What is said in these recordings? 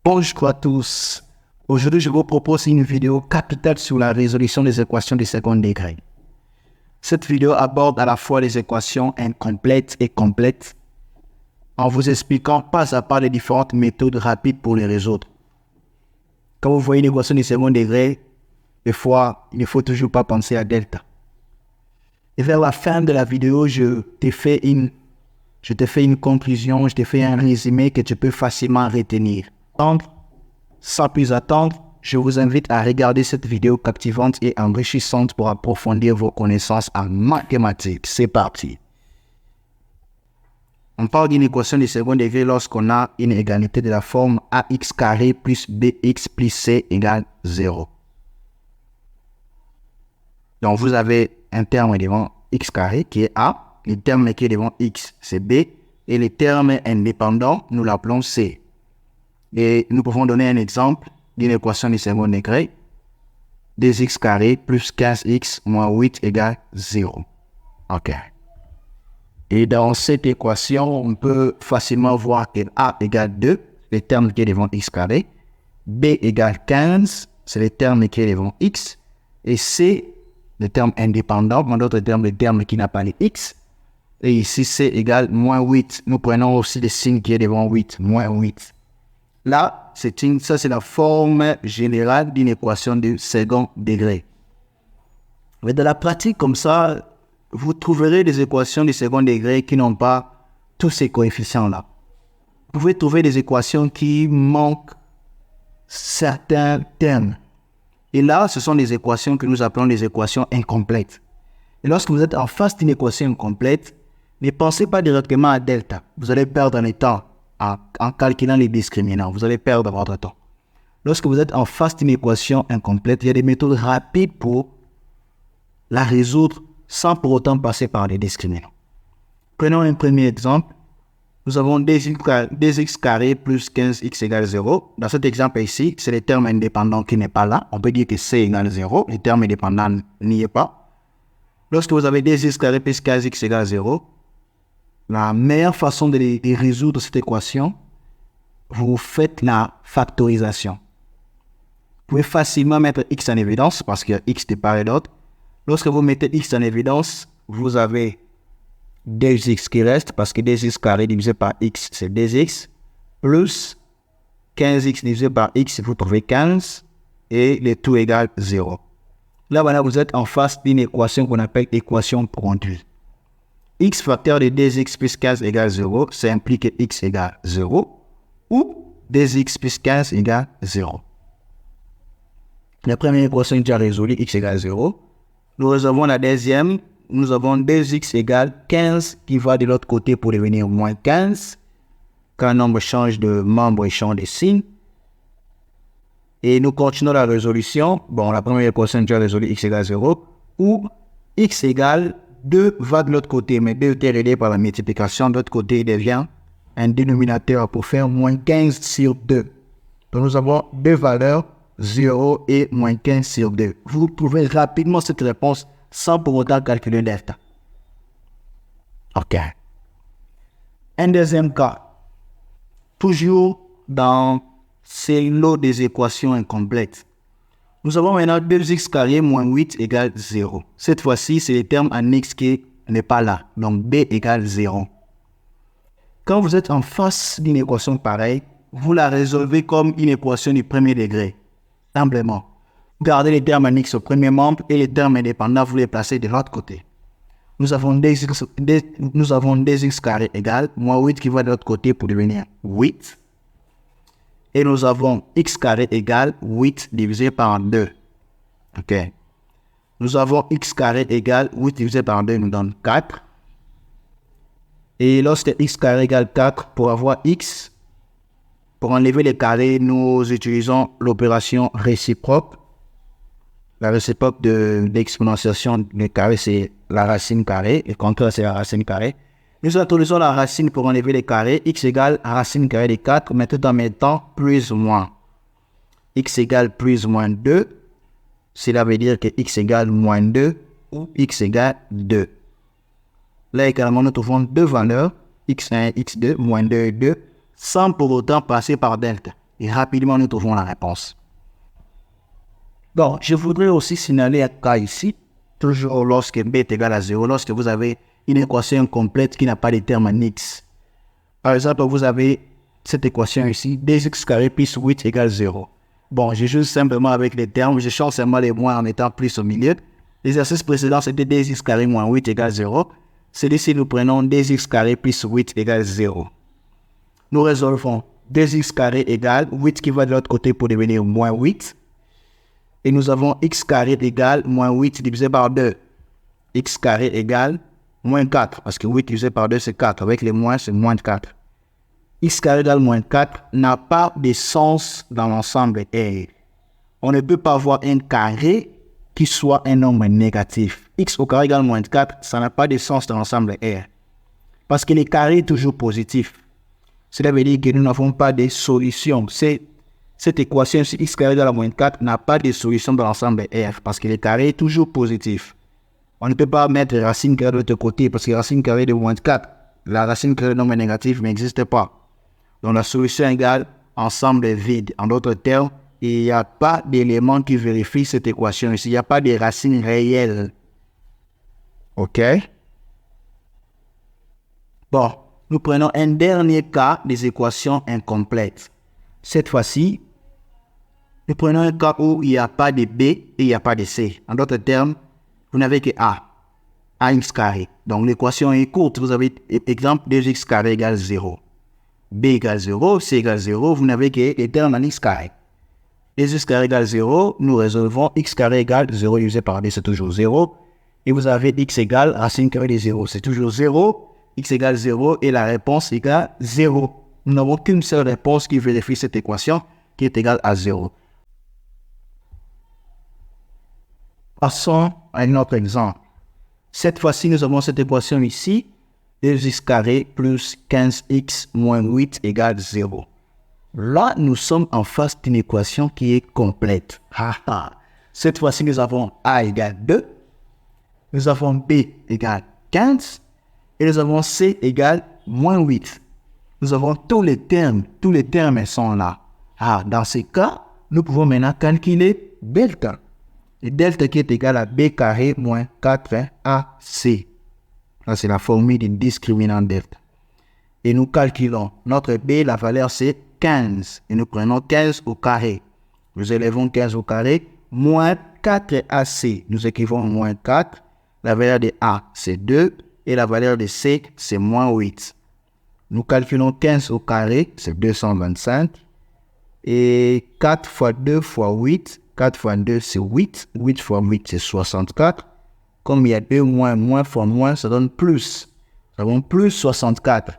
Bonjour à tous. Aujourd'hui, je vous propose une vidéo capitale sur la résolution des équations de second degré. Cette vidéo aborde à la fois les équations incomplètes et complètes en vous expliquant pas à pas les différentes méthodes rapides pour les résoudre. Quand vous voyez une équation de second degré, des fois, il ne faut toujours pas penser à delta. Et vers la fin de la vidéo, je te fais une conclusion, je te fais un résumé que tu peux facilement retenir. Sans plus attendre, je vous invite à regarder cette vidéo captivante et enrichissante pour approfondir vos connaissances en mathématiques. C'est parti. On parle d'une équation de second degré lorsqu'on a une égalité de la forme ax carré plus bx plus c égale 0. Donc vous avez un terme devant x carré qui est a, le terme qui est devant x c'est b, et le terme indépendant, nous l'appelons c. Et nous pouvons donner un exemple d'une équation de second degré. 2x carré plus 15x moins 8 égale 0. OK. Et dans cette équation, on peut facilement voir que a égale 2, le terme qui est devant x carré. B égale 15, c'est le terme qui est devant x. Et c, le terme indépendant, en d'autres termes, le terme qui n'a pas les x. Et ici, c égale moins 8. Nous prenons aussi le signe qui est devant 8, moins 8. Là, ça c'est la forme générale d'une équation de second degré. Mais dans la pratique comme ça, vous trouverez des équations de second degré qui n'ont pas tous ces coefficients-là. Vous pouvez trouver des équations qui manquent certains termes. Et là, ce sont des équations que nous appelons des équations incomplètes. Et lorsque vous êtes en face d'une équation incomplète, ne pensez pas directement à delta. Vous allez perdre un temps. En calculant les discriminants, vous allez perdre votre temps. Lorsque vous êtes en face d'une équation incomplète, il y a des méthodes rapides pour la résoudre sans pour autant passer par les discriminants. Prenons un premier exemple. Nous avons 2x carré plus 15x égale 0. Dans cet exemple ici, c'est le terme indépendant qui n'est pas là. On peut dire que c égale 0. Le terme indépendant n'y est pas. Lorsque vous avez 2x carré plus 15x égale 0, la meilleure façon de résoudre cette équation, vous faites la factorisation. Vous pouvez facilement mettre x en évidence parce qu'il y a x de part et d'autre. Lorsque vous mettez x en évidence, vous avez 2x qui reste parce que 2x carré divisé par x, c'est 2x, plus 15x divisé par x, vous trouvez 15, et le tout égale 0. Là, voilà, vous êtes en face d'une équation qu'on appelle équation produit. X facteur de 2x plus 15 égale 0, ça implique que x égale 0, ou 2x plus 15 égale 0. La première équation est déjà résolue, x égale 0. Nous résolvons la deuxième, nous avons 2x égale 15 qui va de l'autre côté pour devenir moins 15. Quand un nombre change de membre, il change de signe. Et nous continuons la résolution. Bon, la première équation est déjà résolue, x égale 0, ou x égale 2 va de l'autre côté, mais 2 est aidé par la multiplication. De l'autre côté, il devient un dénominateur pour faire moins 15 sur 2. Donc, nous avons deux valeurs, 0 et moins 15 sur 2. Vous trouvez rapidement cette réponse sans pour autant calculer delta. OK. Un deuxième cas. Toujours dans ces lots des équations incomplètes. Nous avons maintenant 2x carré moins 8 égale 0. Cette fois-ci, c'est le terme en x qui n'est pas là. Donc, b égale 0. Quand vous êtes en face d'une équation pareille, vous la résolvez comme une équation du premier degré. Simplement. Vous gardez les termes en x au premier membre et les termes indépendants, vous les placez de l'autre côté. Nous avons 2x carré égale moins 8 qui va de l'autre côté pour devenir 8. Et nous avons x carré égale 8 divisé par 2. OK. Nous avons x carré égale 8 divisé par 2 nous donne 4. Et lorsque x carré égale 4, pour avoir x, pour enlever les carrés, nous utilisons l'opération réciproque. La réciproque de l'exponentiation du carré, c'est la racine carrée. Le contraire, c'est la racine carrée. Nous introduisons la racine pour enlever les carrés. X égale racine carrée de 4, mais tout en mettant plus ou moins. X égale plus ou moins 2. Cela veut dire que x égale moins 2 ou x égale 2. Là également, nous trouvons deux valeurs, x1 et x2, moins 2 et 2, sans pour autant passer par delta. et rapidement nous trouvons la réponse. Bon, je voudrais aussi signaler un cas ici, toujours lorsque b est égal à 0, lorsque vous avez une équation complète qui n'a pas de terme en x. Par exemple, vous avez cette équation ici, 2x carré plus 8 égale 0. Bon, je joue simplement avec les termes, je change seulement les moins en mettant plus au milieu. L'exercice précédent, c'était 2x carré moins 8 égale 0. Celui-ci, nous prenons 2x carré plus 8 égale 0. Nous résolvons 2x carré égale 8 qui va de l'autre côté pour devenir moins 8. Et nous avons x carré égale moins 8 divisé par 2. X carré égale moins 4, parce que 8 divisé par 2, c'est 4. Avec les moins, c'est moins 4. X carré égale moins 4 n'a pas de sens dans l'ensemble R. On ne peut pas avoir un carré qui soit un nombre négatif. X au carré égale moins 4, ça n'a pas de sens dans l'ensemble R. Parce que le carré est toujours positif. Cela veut dire que nous n'avons pas de solution. Cette équation sur x carré égale à moins 4 n'a pas de solution dans l'ensemble R. Parce que le carré est toujours positif. On ne peut pas mettre racine carrée de l'autre côté parce que racine carrée de moins 4, la racine carrée de nombre négatif n'existe pas. Donc la solution égale ensemble vide. En d'autres termes, il n'y a pas d'élément qui vérifie cette équation ici. Il n'y a pas de racine réelle. OK? Bon, nous prenons un dernier cas des équations incomplètes. Cette fois-ci, nous prenons un cas où il n'y a pas de B et il n'y a pas de C. En d'autres termes, vous n'avez que A. AX carré. Donc l'équation est courte. Vous avez, exemple, 2x carré égale 0. B égale 0, C égale 0, vous n'avez que les termes en x carré. 2x carré égale 0, nous résolvons x carré égale 0 divisé par 2, c'est toujours 0. Et vous avez x égale racine carrée de 0, c'est toujours 0. X égale 0 et la réponse égale 0. Nous n'avons qu'une seule réponse qui vérifie cette équation qui est égale à 0. Passons à un autre exemple. Cette fois-ci, nous avons cette équation ici. 2x carré plus 15x moins 8 égale 0. Là, nous sommes en face d'une équation qui est complète. Cette fois-ci, nous avons a égale 2. Nous avons b égale 15. Et nous avons c égale moins 8. Nous avons tous les termes sont là. Dans ce cas, nous pouvons maintenant calculer delta. Et delta qui est égal à b carré moins 4ac. Ça, c'est la formule du discriminant delta. Et nous calculons notre b, la valeur c'est 15. Et nous prenons 15 au carré. Nous élevons 15 au carré, moins 4ac. Nous écrivons moins 4. La valeur de a, c'est 2. Et la valeur de c, c'est moins 8. Nous calculons 15 au carré, c'est 225. Et 4 fois 2 fois 8. 4 fois 2, c'est 8. 8 fois 8, c'est 64. Comme il y a 2 moins, moins fois moins, ça donne plus. Nous avons plus 64.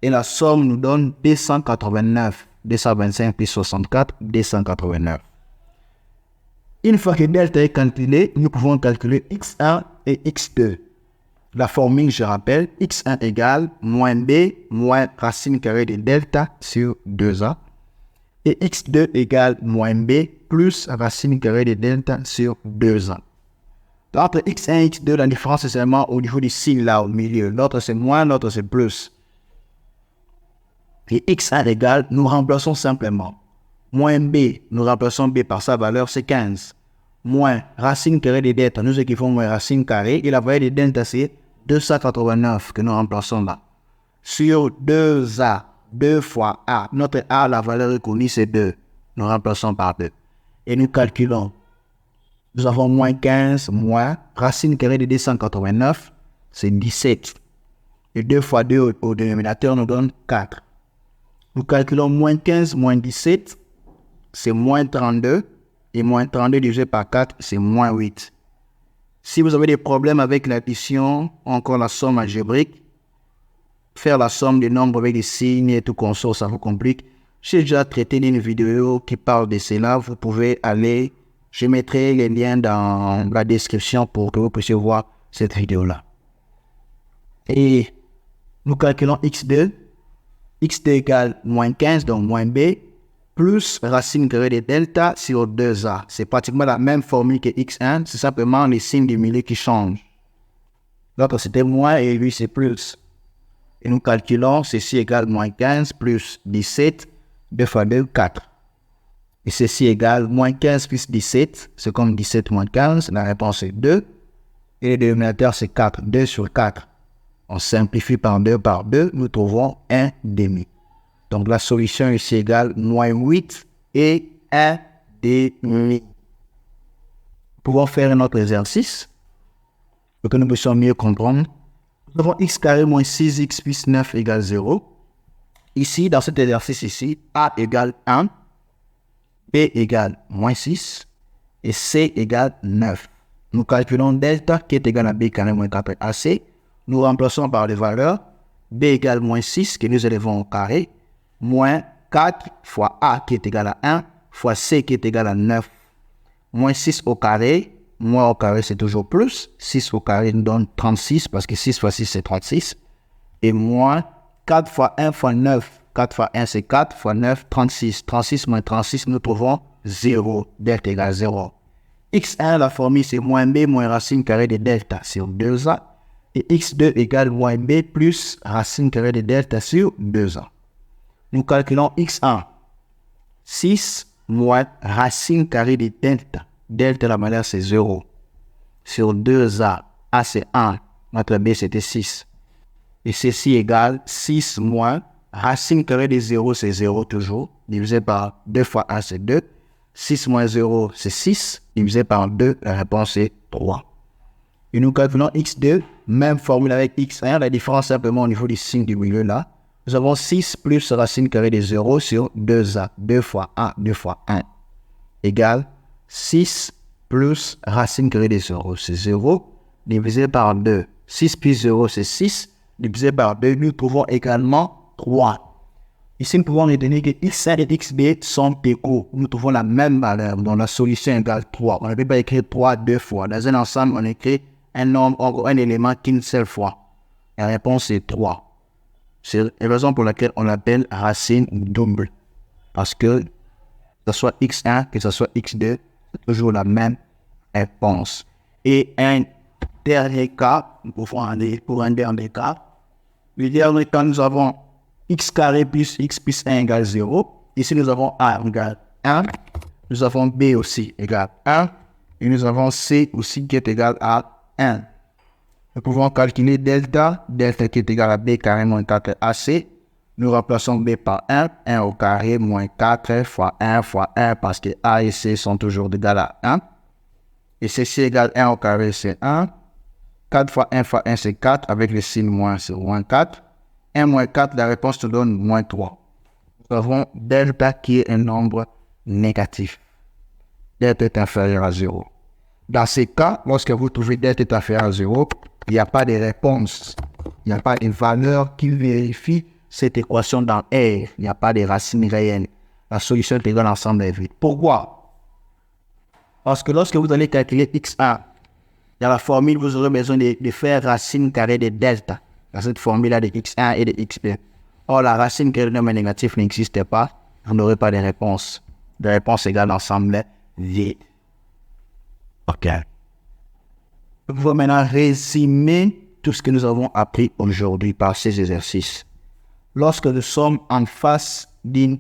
Et la somme nous donne 289. 225 plus 64, 289. Une fois que delta est calculé, nous pouvons calculer x1 et x2. La formule, je rappelle, x1 égale moins b moins racine carrée de delta sur 2a. Et x2 égale moins b plus racine carrée de delta sur 2a. Entre x1 et x2, la différence est seulement au niveau du signe là au milieu. L'autre c'est moins, l'autre c'est plus. Et x1 égale, nous remplaçons simplement. Moins b, nous remplaçons b par sa valeur, c'est 15. Moins racine carrée de delta, nous écrivons moins racine carrée. Et la valeur de delta, c'est 289 que nous remplaçons là. Sur 2a, 2 fois a. Notre a, la valeur reconnue, c'est 2. Nous remplaçons par 2. Et nous calculons. Nous avons moins 15, moins racine carrée de 289, c'est 17. Et 2 fois 2 au dénominateur nous donne 4. Nous calculons moins 15, moins 17, c'est moins 32. Et moins 32 divisé par 4, c'est moins 8. Si vous avez des problèmes avec l'addition, encore la somme algébrique, faire la somme des nombres avec des signes et tout consort, ça vous complique. J'ai déjà traité une vidéo qui parle de cela. Vous pouvez aller, je mettrai les liens dans la description pour que vous puissiez voir cette vidéo-là. Et nous calculons x2. x2 égale moins 15, donc moins b, plus racine carrée de delta sur 2a. C'est pratiquement la même formule que x1, c'est simplement les signes du milieu qui changent. L'autre c'était moins et lui c'est plus. Et nous calculons ceci égale moins 15 plus 17, 2 fois 2, 4. Et ceci égale moins 15 plus 17. C'est comme 17 moins 15. La réponse est 2. Et le dénominateur, c'est 4. 2 sur 4. On simplifie par 2 par 2. Nous trouvons 1 demi. Donc la solution ici égale moins 8 et 1 demi. Nous pouvons faire un autre exercice pour que nous puissions mieux comprendre. Nous avons x carré moins 6x plus 9 égale 0. Ici, dans cet exercice ici, a égale 1, b égale moins 6 et c égale 9. Nous calculons delta qui est égal à b carré moins 4ac. Nous remplaçons par les valeurs b égale moins 6 que nous élevons au carré, moins 4 fois a qui est égal à 1 fois c qui est égal à 9. Moins 6 au carré, moins au carré c'est toujours plus. 6 au carré nous donne 36 parce que 6 fois 6 c'est 36. Et moins 4 fois 1 fois 9. 4 fois 1 c'est 4 fois 9, 36. 36 moins 36, nous trouvons 0. Delta égale 0. x1, la formule c'est moins b moins racine carrée de delta sur 2a. Et x2 égale moins b plus racine carrée de delta sur 2a. Nous calculons x1. 6 moins racine carrée de delta. Delta, la valeur, c'est 0. Sur 2a, a c'est 1. Notre b, c'était 6. Et ceci égale 6 moins racine carrée de 0, c'est 0 toujours. Divisé par 2 fois a, c'est 2. 6 moins 0, c'est 6. Divisé par 2, la réponse est 3. Et nous calculons x2, même formule avec x1. La différence simplement au niveau du signe du milieu là. Nous avons 6 plus racine carrée de 0 sur 2a. 2 fois a, 2 fois 1. Égale 6 plus racine carrée de 0. C'est 0 divisé par 2. 6 plus 0, c'est 6. Divisé par 2, nous trouvons également 3. Ici, nous pouvons retenir que x1 et xb sont égaux. Nous trouvons la même valeur, donc la solution égale 3. On ne peut pas écrire 3 deux fois. Dans un ensemble, on écrit un nombre, un élément qu'une seule fois. La réponse est 3. C'est la raison pour laquelle on l'appelle racine double. Parce que ce soit x1, que ce soit x2, c'est toujours la même réponse. Et un dernier cas, nous pouvons aller pour un dernier cas. Le dernier cas, nous avons x carré plus x plus 1 égale 0. Ici, nous avons a égale 1. Nous avons b aussi égale 1. Et nous avons c aussi qui est égal à 1. Nous pouvons calculer delta. Delta qui est égal à b carré moins 4ac. Nous remplaçons b par 1. 1 au carré moins 4 fois 1 parce que a et c sont toujours égales à 1. Et ceci égale 1 au carré, c'est 1. 4 fois 1, c'est 4. Avec le signe moins, c'est moins 4. 1 moins 4, la réponse nous donne moins 3. Nous avons delta qui est un nombre négatif. Delta est inférieur à 0. Dans ces cas, lorsque vous trouvez delta est inférieur à 0, il n'y a pas de réponse. Il n'y a pas de valeur qui vérifie cette équation dans R. Il n'y a pas de racine réelle. La solution est égale à l'ensemble des vides. Pourquoi? Parce que lorsque vous allez calculer x1, il y a la formule, vous aurez besoin de faire racine carrée de delta. Dans cette formule-là de x1 et de xb. Or, la racine carrée de nombre négatif n'existe pas. Vous n'aurez pas de réponse. De réponse égale l'ensemble vide. OK. Nous pouvons maintenant résumer tout ce que nous avons appris aujourd'hui par ces exercices. Lorsque nous sommes en face d'une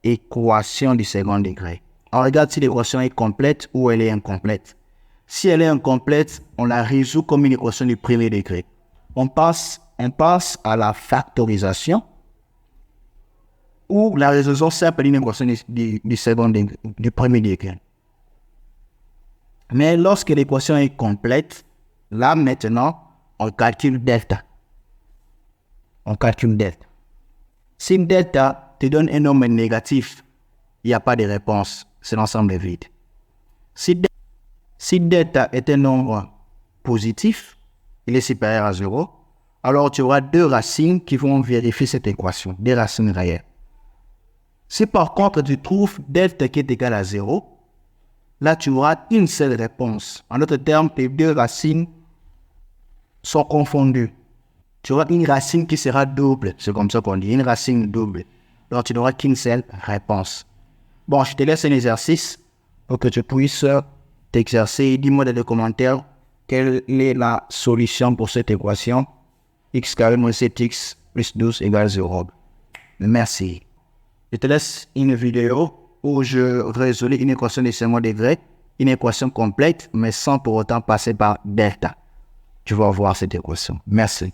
équation du second degré, on regarde si l'équation est complète ou elle est incomplète. Si elle est incomplète, on la résout comme une équation du premier degré. On passe à la factorisation ou la résolution simple d'une équation du second degré, du premier degré. Mais lorsque l'équation est complète, là maintenant, on calcule delta. On calcule delta. Si delta te donne un nombre négatif, il n'y a pas de réponse. C'est l'ensemble des vides. Si delta est un nombre positif, il est supérieur à 0, alors tu auras deux racines qui vont vérifier cette équation, des racines réelles. Si par contre tu trouves delta qui est égal à 0, là tu auras une seule réponse. En d'autres termes, tes deux racines sont confondues. Tu auras une racine qui sera double, c'est comme ça qu'on dit, une racine double. Donc tu n'auras qu'une seule réponse. Bon, je te laisse un exercice pour que tu puisses t'exercer. Dis-moi dans les commentaires quelle est la solution pour cette équation. X carré moins 7x plus 12 égale 0. Merci. Je te laisse une vidéo où je résolus une équation de second degré, une équation complète, mais sans pour autant passer par delta. Tu vas voir cette équation. Merci.